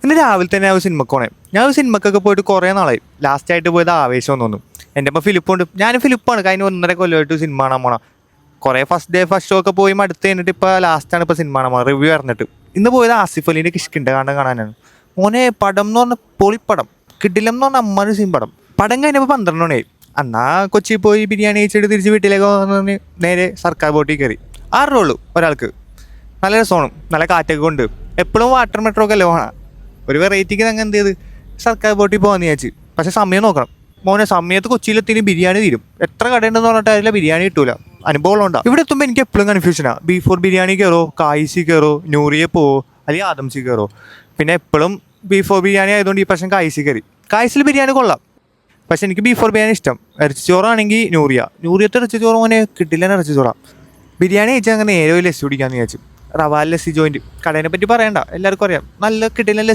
ഇന്ന് രാവിലെ തന്നെ ആ സിനിമക്ക് പോണേ. ഞാൻ സിനിമക്കൊക്കെ പോയിട്ട് കുറേ നാളായി. ലാസ്റ്റ് ആയിട്ട് പോയത് ആവേശം എന്ന് തോന്നുന്നു. എൻ്റെ ഇപ്പോൾ ഫിലിപ്പുണ്ട്. ഞാൻ ഫിലിപ്പാണ്. കഴിഞ്ഞ 1.5 കൊല്ലമായിട്ട് സിനിമ കാണാൻ പോണം. കുറേ ഫസ്റ്റ് ഡേ ഫസ്റ്റ് ഷോ ഒക്കെ പോയി മടുത്ത് കഴിഞ്ഞിട്ട് ഇപ്പോൾ ലാസ്റ്റാണ് ഇപ്പോൾ സിനിമ കാണാൻ പോകണം, റിവ്യൂ പറഞ്ഞിട്ട്. ഇന്ന് പോയത് ആസിഫ് അലീൻ്റെ കിഷ്കിൻ്റെ കാണാനാണ്. മോനെ പടം എന്ന് പറഞ്ഞ പൊളിപ്പടം, കിടിലം എന്ന് പറഞ്ഞാൽ അമ്മാനും സീൻ പടം. പടം കഴിഞ്ഞപ്പോൾ 12 മണിയായി. എന്നാ കൊച്ചി പോയി ബിരിയാണി കഴിച്ചിട്ട് തിരിച്ച് വീട്ടിലേക്ക് വന്ന് നേരെ സർക്കാർ ബോട്ടിൽ കയറി. 6 രൂപ ഉള്ളൂ ഒരാൾക്ക്. നല്ല രസമാണ്, നല്ല കാറ്റൊക്കെ കൊണ്ട്. എപ്പോഴും വാട്ടർ മെട്രോ ഒക്കെ അല്ലേ വേണം. ഒരു വെറൈറ്റിക്ക് ഞങ്ങൾ എന്ത് ചെയ്ത് സർക്കാർ ബോട്ടിൽ പോകാമെന്ന് വിചാരിച്ച്. പക്ഷേ സമയം നോക്കണം മോനെ. സമയത്ത് കൊച്ചിയിലെത്തിന് ബിരിയാണി തീരും. എത്ര കടയുണ്ടെന്ന് പറഞ്ഞിട്ട് അതിലെ ബിരിയാണി കിട്ടൂല. അനുഭവം ഉണ്ടാവും. ഇവിടെ എത്തുമ്പോൾ എനിക്ക് എപ്പോഴും കൺഫ്യൂഷനാണ്. ബീഫോർ ബിരിയാണി കയറോ, കായ്സി കയറോ, നൂറിയെ പോവോ, അല്ലെങ്കിൽ ആദംസി കയറോ. പിന്നെ എപ്പോഴും ബീഫോർ ബിരിയാണി ആയതുകൊണ്ട് ഈ പക്ഷേ കായ്സി കയറി. കായ്സിൽ ബിരിയാണി കൊള്ളാം, പക്ഷെ എനിക്ക് ബീഫോർ ബിരിയാണി ഇഷ്ടം. ഇറച്ചിച്ചോറാണെങ്കിൽ നൂറിയത്തെ ഇറച്ചിച്ചോറ് മോനെ കിട്ടില്ല. ഇറച്ചിച്ചോറാണ്. ബിരിയാണി കഴിച്ചാൽ അങ്ങനെ നേരെ ലസ്സി കുടിക്കാമെന്ന് വിചാരിച്ചു. റവാ ലസ്സി ജോയിൻറ്റ് കടേനെ പറ്റി പറയണ്ട, എല്ലാവർക്കും അറിയാം. നല്ല കിട്ടില്ല